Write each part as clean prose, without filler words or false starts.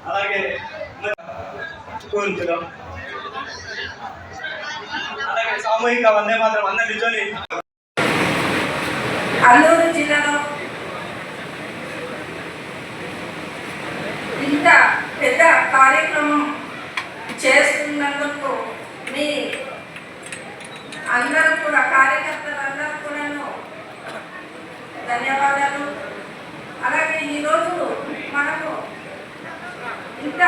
అలాగే అలాగే సామూహిక వందే మాత్రం అందరు నిల్చొని. అల్లూరు జిల్లాలో ఇంత పెద్ద కార్యక్రమం చేస్తున్నందుకు మీ అందరూ కూడా కార్యకర్తలందరూ కూడా ధన్యవాదాలు. అలాగే ఈరోజు మనము ఇంత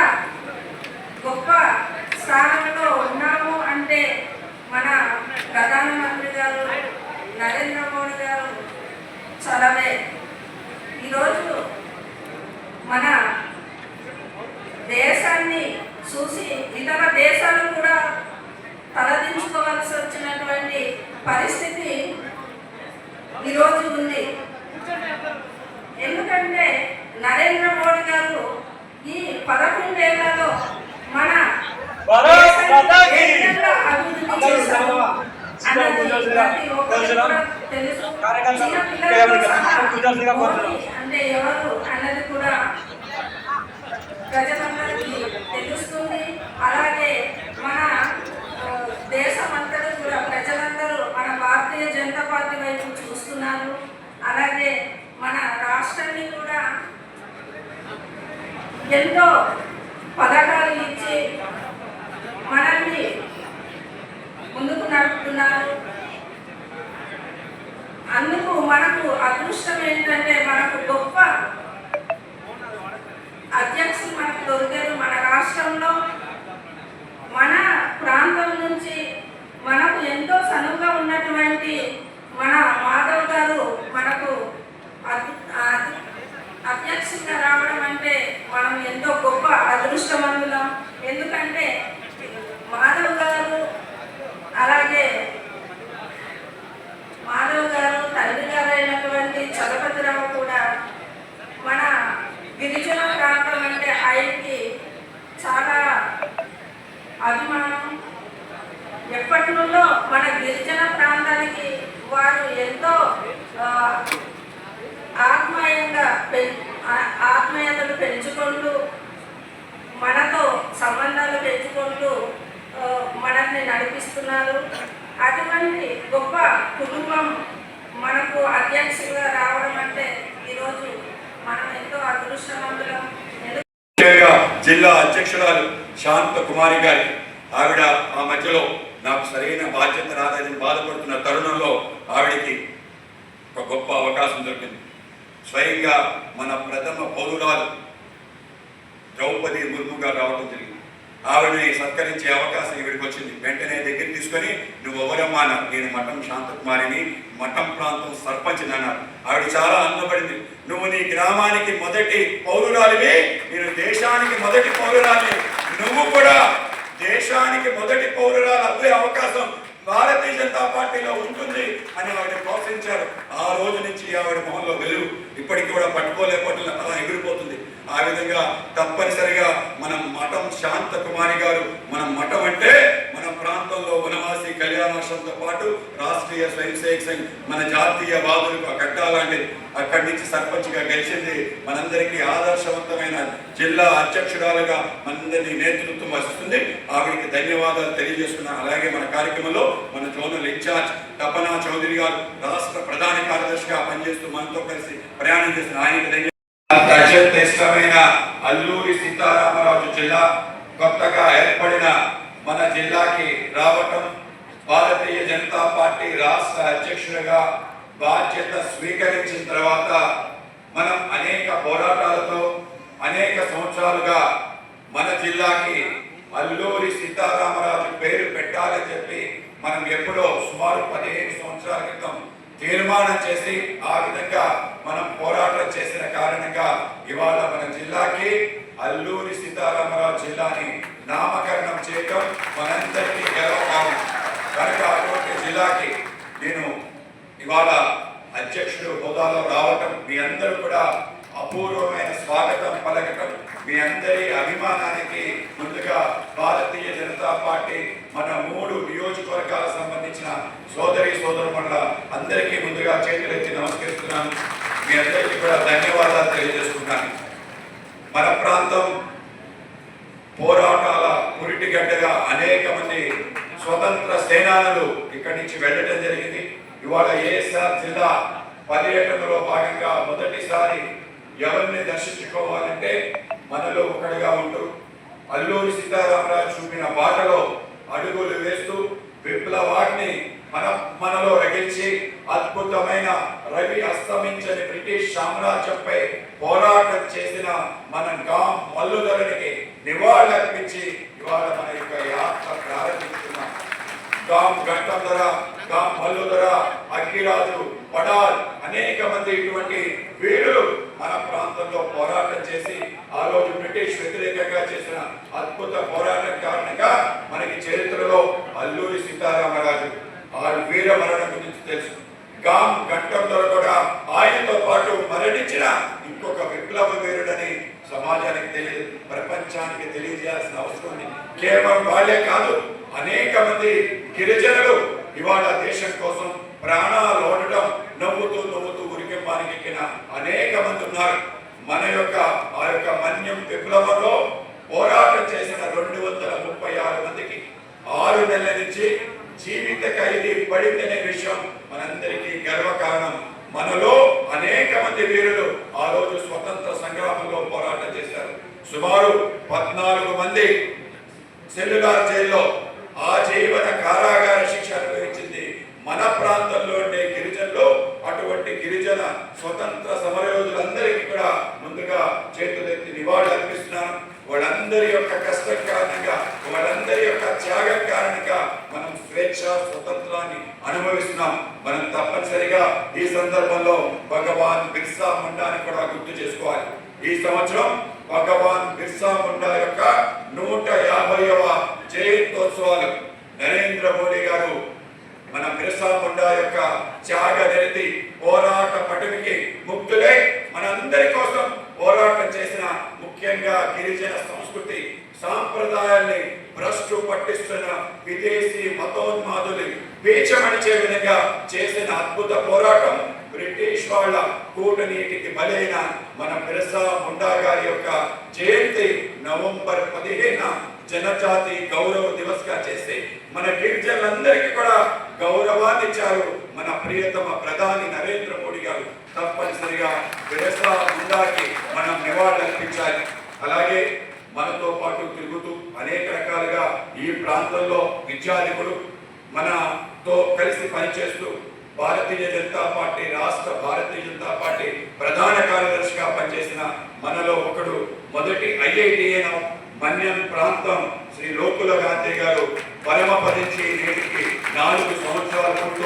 గొప్ప స్థానంలో ఉన్నాము అంటే మన ప్రధానమంత్రి గారు నరేంద్ర మోడీ గారు చలవే. ఈరోజు మన దేశాన్ని చూసి ఇతర దేశాలు కూడా తలదించుకోవాల్సి వచ్చినటువంటి పరిస్థితి ఈరోజు ఉంది. ఎందుకంటే నరేంద్ర మోడీ గారు ఈ 11 ఏళ్లలో మన అంటే ఎవరు అన్నది కూడా ప్రజలందరికీ తెలుస్తుంది. అలాగే మన దేశమంతటా కూడా ప్రజలందరూ మన భారతీయ జనతా పార్టీ వైపు చూస్తున్నారు. అలాగే మన రాష్ట్రాన్ని కూడా ఎంతో పథకాలు ఇచ్చి మనల్ని ముందుకు నడుపుతున్నారు. అందుకు మనకు అదృష్టం ఏంటంటే మనకు గొప్ప అధ్యక్షులు మనకు దొరికారు. మన రాష్ట్రంలో మన ప్రాంతం నుంచి మనకు ఎంతో సనువుగా ఉన్నటువంటి మన మాధవ్ గారు మనకు అధ్యక్షులుగా రావడం అంటే మనం ఎంతో గొప్ప అదృష్టవంతులం. ఎందుకంటే మాధవ్ గారు అలాగే మాధవ్ గారు తండ్రి గారు అయినటువంటి చలపతిరావు కూడా మన గిరిజన ప్రాంతం అంటే ఆయనకి చాలా అభిమానం. ఎప్పటి నుండో మన గిరిజన ప్రాంతానికి వారు ఎంతో ఆత్మీయతలు పెంచుకుంటూ మనతో సంబంధాలు పెంచుకుంటూ మనల్ని నడిపిస్తున్నారు. అటువంటి గొప్ప కుటుంబం మనకు అధ్యక్షులుగా రావడం అంటే ఈరోజు మనం ఎంతో అదృష్టవంతులం. జిల్లా అధ్యక్షురాలు శాంత కుమారి గారి ఆవిడ ఆ మధ్యలో నాకు సరైన బాధ్యత రాదని బాధపడుతున్న తరుణంలో ఆవిడకి ఒక గొప్ప అవకాశం దొరికింది. స్వయంగా మన ప్రథమ పౌరురాలు ద్రౌపది ముర్ము గారు రావడం జరిగింది. ఆవిడని సత్కరించే అవకాశం ఈవిడికి వచ్చింది. వెంటనే దగ్గర తీసుకొని నువ్వు ఎవరమ్మా అన్నారు. నేను మఠం శాంతకుమారిని, మఠం ప్రాంతం సర్పంచ్ అన్నారు. ఆవిడ చాలా ఆనందపడింది. నువ్వు నీ గ్రామానికి మొదటి పౌరురాలివి, నేను దేశానికి మొదటి పౌరురాలి, నువ్వు కూడా దేశానికి మొదటి పౌరురాలు అదే అవకాశం భారతీయ జనతా పార్టీలో ఉంటుంది అని ఆవిడ ప్రోత్సహించారు. ఆ రోజు నుంచి ఆవిడ మొహంలో వెలుగు ఇప్పటికి కూడా పట్టుకోలేకపోతున్న అలా ఎగిరిపోతుంది. ఆ విధంగా తప్పనిసరిగా మనం మఠం శాంత కుమారి గారు, మన మఠం అంటే మన ప్రాంతంలో వనవాసి కళ్యాణాశ్రమంతో పాటు రాష్ట్రీయ స్వయం సేవక్ సంఘ్ మన జాతీయ వాదులకు కట్టాలంటే అక్కడి నుంచి సర్పంచ్గా గెలిచింది. మనందరికీ ఆదర్శవంతమైన జిల్లా అధ్యక్షురాలుగా మనందరినీ నేతృత్వం వహిస్తుంది. ఆవిడికి ధన్యవాదాలు తెలియజేస్తున్నా. అలాగే మన కార్యక్రమంలో మన జోనల్ ఇన్ఛార్జ్ తపనా చౌదరి గారు రాష్ట్ర ప్రధాన కార్యదర్శిగా పనిచేస్తూ మనతో కలిసి ప్రయాణం చేస్తున్న ఆయనకి అత్యంత ఇష్టమైన అల్లూరి సీతారామరాజు జిల్లా కొత్తగా ఏర్పడిన మన జిల్లాకి రావటం, భారతీయ జనతా పార్టీ రాష్ట్ర అధ్యక్షుడిగా బాధ్యత స్వీకరించిన తర్వాత మనం అనేక పోరాటాలతో అనేక సంవత్సరాలుగా మన జిల్లాకి అల్లూరి సీతారామరాజు పేరు పెట్టాలని చెప్పి మనం ఎప్పుడో సుమారు 15 సంవత్సరాల క్రితం తీర్మానం చేసి ఆ విధంగా మనం పోరాటం చేసిన కారణంగా ఇవాళ మన జిల్లాకి అల్లూరి సీతారామరాజు జిల్లాని నామకరణం చేయడం మనందరికీ గర్వకారణం. కనుక అటువంటి జిల్లాకి నేను ఇవాళ అధ్యక్షుడు హోదాలో రావటం, మీ అందరూ కూడా అపూర్వమైన స్వాగతం పలకటం, మీ అందరి అభిమానానికి ముందుగా భారతీయ జనతా పార్టీ మన 3 నియోజకవర్గాలకు సంబంధించిన సోదరి సోదరుమణుల అందరికీ ముందుగా చేతులెత్తి నమస్కరిస్తున్నాను. మీ అందరికీ కూడా ధన్యవాదాలు తెలియజేస్తున్నాను. మన ప్రాంతం పోరాటాల పురిటిగడ్డగా అనేక మంది స్వతంత్ర సేనానులు ఇక్కడి నుంచి వెళ్ళటం జరిగింది. ఇవాళ ఏఎస్ఆర్ జిల్లా పర్యటనలో భాగంగా మొదటిసారి ఎవరిని దర్శించుకోవాలంటే మనలో ఒకటిగా ఉంటూ అల్లూరి సీతారామరాజు చూపిన బాటలో అడుగులు వేస్తూ విప్లవాన్ని మనలో రగిల్చి అద్భుతమైన రవి అస్తమించని బ్రిటిష్ సామ్రాజ్యంపై పోరాటం చేసిన మన గాం మల్లుధరునికి నివాళులర్పించి ఇవాళ మన యొక్క యాత్ర ప్రారంభిస్తున్నాం. గాం గంటంధర, గాం మల్లుధర, అగ్గిరాజు, పడాల్ అనేక మంది ఇటువంటి వీరులు మన ప్రాంతంలో పోరాటం చేసి ఆ రోజు బ్రిటిష్ వ్యతిరేకంగా చేసిన అద్భుత పోరాటం కారణంగా మనకి చరిత్రలో అల్లూరి సీతారామరాజు ఆ వీర మరణం గురించి తెలుసు. గాం గంటంధర కూడా ఆయనతో పాటు మరణించిన ఇంకొక విప్లవ వీరుడని సమాజానికి తెలియదు, ప్రపంచానికి తెలియజేయాల్సిన అవసరం ఉంది. కేవలం వాళ్ళే కాదు, అనేక మంది గిరిజనులు ఇవాళ దేశం కోసం ప్రాణాలు ఓడటం, నవ్వుతూ ఉరికెంపానికి ఎక్కిన అనేక మంది ఉన్నారు. మన యొక్క ఆ యొక్క మన్యం విప్లవంలో పోరాటం చేసిన 236 మందికి 6 నెలల నుంచి జీవిత ఖైదీ పడిందనే విషయం మనందరికీ గర్వకారణం. మనలో అనేక మంది వీరులు ఆ రోజు స్వతంత్ర సంగ్రామంలో పోరాటం చేశారు. సుమారు 14 మంది సెల్యులార్ జైల్లో ఆజీవన కారాగార శిక్ష అనుభవించింది మన ప్రాంతంలో ఉండే గిరిజనులు. అటువంటి గిరిజన స్వతంత్ర సమరయోధులందరికీ కూడా ముందుగా చేతులెత్తి నివాళులు అర్పిస్తున్నాను. వాళ్ళందరి యొక్క కష్టం కారణంగా, వాళ్ళందరి యొక్క త్యాగం కారణంగా మనం స్వేచ్ఛ స్వతంత్రాన్ని అనుభవిస్తున్నాం. మనం తప్పనిసరిగా ఈ సందర్భంలో భగవాన్ బిర్సా ముండాని కూడా గుర్తు చేసుకోవాలి. ఈ సంవత్సరం భగవాన్ బిర్సా ముండా యొక్క 150వ జయంతోత్సవాలు. నరేంద్ర మోడీ గారు మన బిర్సా ముండా యొక్క త్యాగ నిరతి పోరాట పటిమకి ముక్తులై మనందరి కోసం పోరాటం చేసిన, ముఖ్యంగా గిరిజన సంస్కృతి సాంప్రదాయాల్ని భ్రష్టు పట్టిస్తున్న విదేశీ మతోన్మాదులు పీచమణిచే విధంగా చేసిన అద్భుత పోరాటం, బ్రిటిష్ వాళ్ళ కూటనీటికి బలైన మన బిర్సా ముండా గారి యొక్క జయంతి నవంబర్ 15 జనజాతి గౌరవ దివస్ గా చేసి మన గిరిజనులందరికీ కూడా గౌరవాన్ని ఇచ్చారు మన ప్రియతమ ప్రధాని నరేంద్ర మోడీ గారు. తప్పనిసరిగా బిర్సా ముండాకి మనం నివాళులు అర్పించాలి. అలాగే మనతో పాటు తిరుగుతూ అనేక రకాలుగా ఈ ప్రాంతంలో విద్యార్థులు మనతో కలిసి పనిచేస్తూ భారతీయ జనతా పార్టీ రాష్ట్ర భారతీయ జనతా పార్టీ ప్రధాన కార్యదర్శిగా పనిచేసిన మనలో ఒకడు, మొదటి ఐఐటిఎన్ మన్యం ప్రాంతం శ్రీ లోకుల గాంధీ గారు పరమపదించి నేటికి 4 సంవత్సరాల పూర్తి